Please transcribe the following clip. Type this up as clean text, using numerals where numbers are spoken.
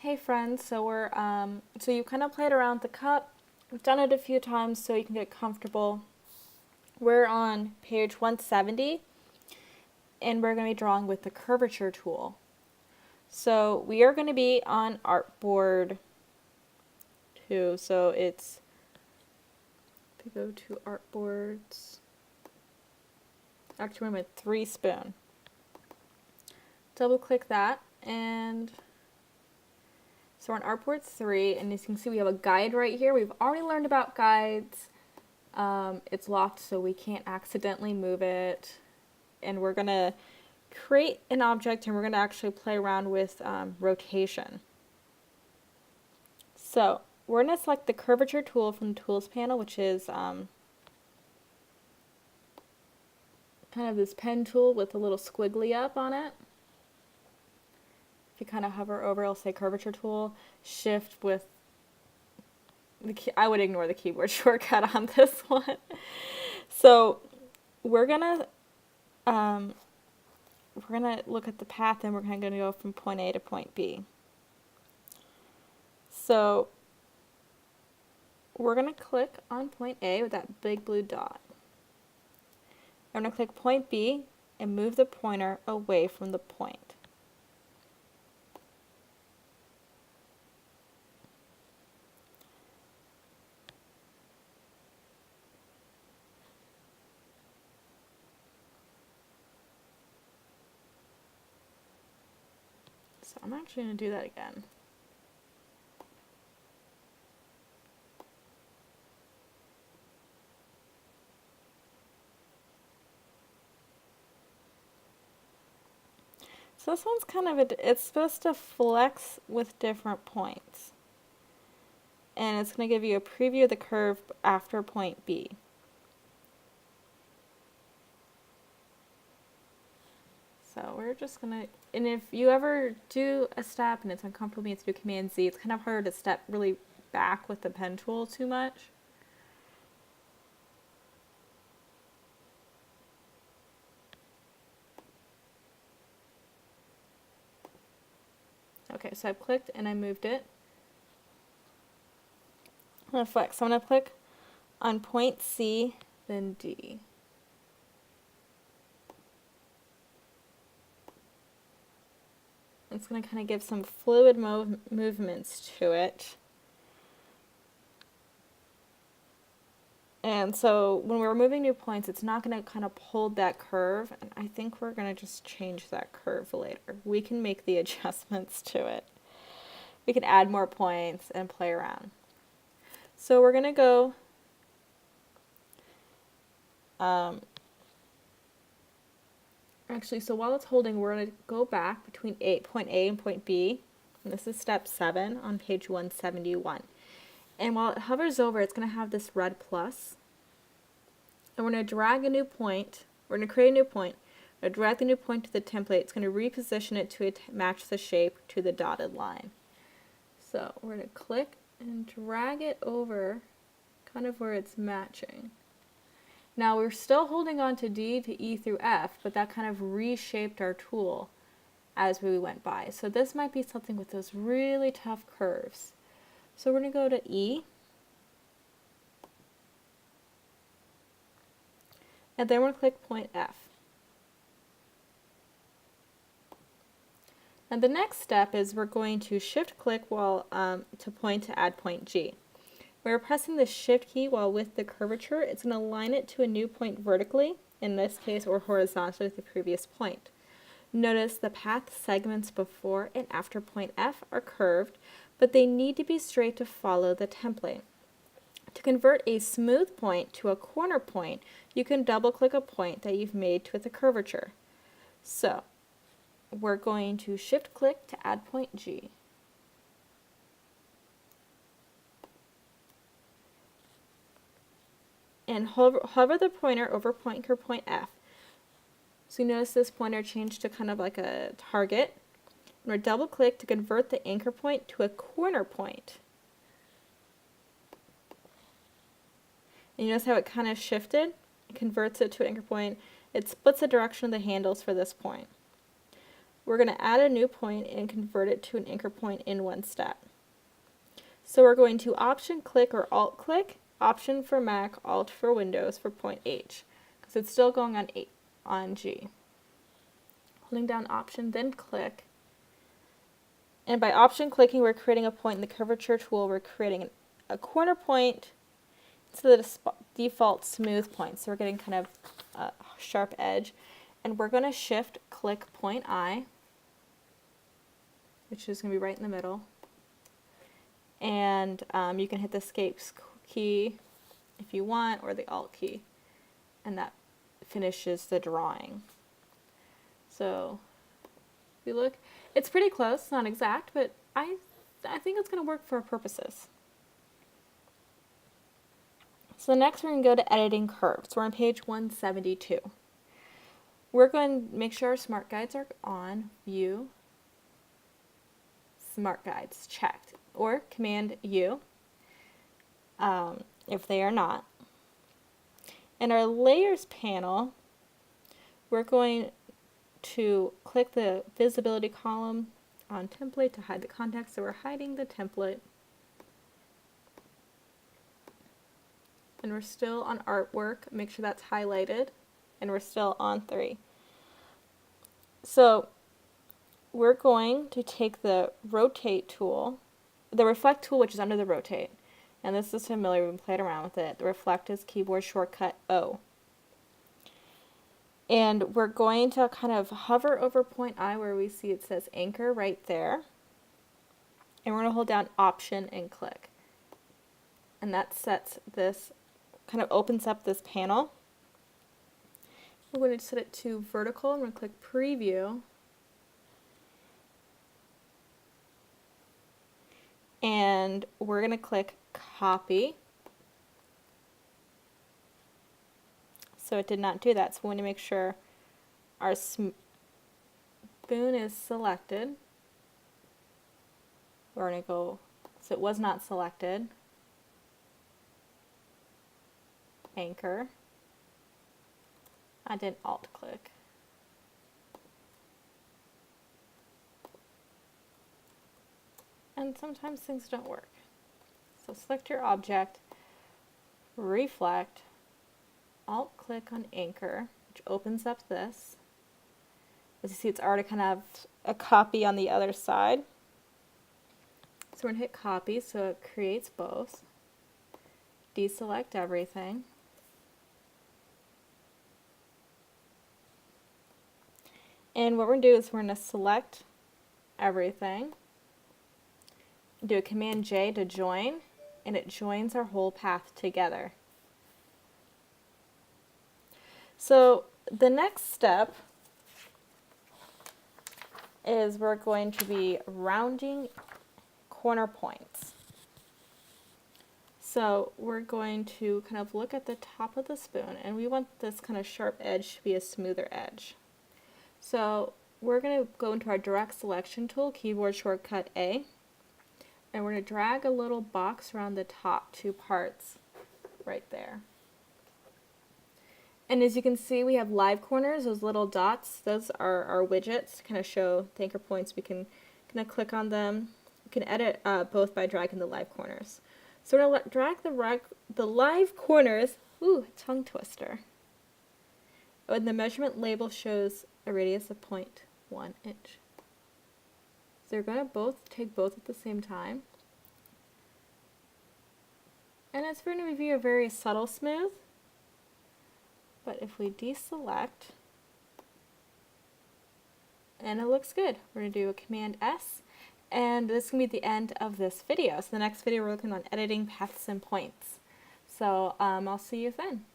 Hey friends, so you kind of played around with the cup. We've done it a few times so you can get comfortable. We're on page 170 and we're going to be drawing with the curvature tool. So we are going to be on artboard 2. So it's, if you go to artboards, actually we're at 3 spoon. Double click that and so we're on artboard 3 and as you can see we have a guide right here. We've already learned about guides. It's locked so we can't accidentally move it, and we're going to create an object and we're going to actually play around with rotation. So we're going to select the curvature tool from the tools panel, which is kind of this pen tool with a little squiggly up on it. If you kind of hover over, it'll say curvature tool. Shift with the key. I would ignore the keyboard shortcut on this one. So we're gonna look at the path and we're kind of gonna go from point A to point B. So we're gonna click on point A with that big blue dot. I'm gonna click point B and move the pointer away from the point. So I'm actually going to do that again. So this one's kind of, it's supposed to flex with different points. And it's going to give you a preview of the curve after point B. So we're just going to, and if you ever do a step and it's uncomfortable, you have to do Command Z, it's kind of hard to step really back with the pen tool too much. Okay, so I clicked and I moved it. I'm going to flex. So I'm going to click on point C, then D. It's going to kind of give some fluid movements to it. And so when we're moving new points, it's not going to kind of hold that curve. And I think we're going to just change that curve later. We can make the adjustments to it. We can add more points and play around. So we're going to go actually, so while it's holding, we're going to go back between point A and point B. And this is step 7 on page 171. And while it hovers over, it's going to have this red plus. And we're going to drag a new point. We're going to create a new point. We're going to drag the new point to the template. It's going to reposition it to match the shape to the dotted line. So we're going to click and drag it over kind of where it's matching. Now we're still holding on to D to E through F, but that kind of reshaped our tool as we went by. So this might be something with those really tough curves. So we're going to go to E. And then we're going to click point F. And the next step is we're going to shift click while to point to add point G. We're pressing the shift key while with the curvature. It's going to align it to a new point vertically, in this case, or horizontally with the previous point. Notice the path segments before and after point F are curved, but they need to be straight to follow the template. To convert a smooth point to a corner point, you can double click a point that you've made with a curvature. So we're going to shift click to add point G. And hover the pointer over anchor point F. So you notice this pointer changed to kind of like a target. And we're double click to convert the anchor point to a corner point. And you notice how it kind of shifted? It converts it to an anchor point. It splits the direction of the handles for this point. we're going to add a new point and convert it to an anchor point in one step. So we're going to Option click or Alt click, Option for Mac, Alt for Windows for point H, because it's still going on G. Holding down Option, then click. And by option clicking, we're creating a point in the curvature tool. We're creating a corner point to the default smooth point. So we're getting kind of a sharp edge. And we're going to shift click point I, which is going to be right in the middle. And you can hit the escape key if you want, or the Alt key. And that finishes the drawing. So if you look, it's pretty close, not exact, but I think it's going to work for our purposes. So next we're going to go to editing curves. We're on page 172. We're going to make sure our smart guides are on, view, smart guides checked, or Command U if they are not. In our layers panel, we're going to click the visibility column on template to hide the context. So we're hiding the template. And we're still on artwork. Make sure that's highlighted. And we're still on 3. So we're going to take the rotate tool, the reflect tool, which is under the rotate. And this is familiar, we've been playing around with it. The reflect is keyboard shortcut O. And we're going to kind of hover over point I where we see it says anchor right there. And we're going to hold down Option and click. And that sets this, kind of opens up this panel. We're going to set it to vertical. I'm going to click Preview. And we're going to click Copy. So it did not do that. So we want to make sure our spoon is selected. We're going to go, so it was not selected. Anchor. I did Alt click. And sometimes things don't work. So select your object, reflect, Alt click on anchor, which opens up this. As you see, it's already kind of a copy on the other side. So we're going to hit copy so it creates both. Deselect everything. And what we're going to do is we're going to select everything, do a Command J to join, and it joins our whole path together. So the next step is we're going to be rounding corner points. So we're going to kind of look at the top of the spoon, and we want this kind of sharp edge to be a smoother edge. So we're going to go into our direct selection tool, keyboard shortcut A, and we're going to drag a little box around the top 2 parts right there. And as you can see, we have live corners, those little dots. Those are our widgets to kind of show the anchor points. We can kind of click on them. You can edit both by dragging the live corners. So we're going to drag the live corners, ooh, tongue twister. And the measurement label shows a radius of 0.1 inch. So you're going to take both at the same time. And it's going to be a very subtle smooth. But if we deselect, and it looks good, we're going to do a Command S, and this is going to be the end of this video. So the next video we're looking on editing paths and points. So I'll see you then.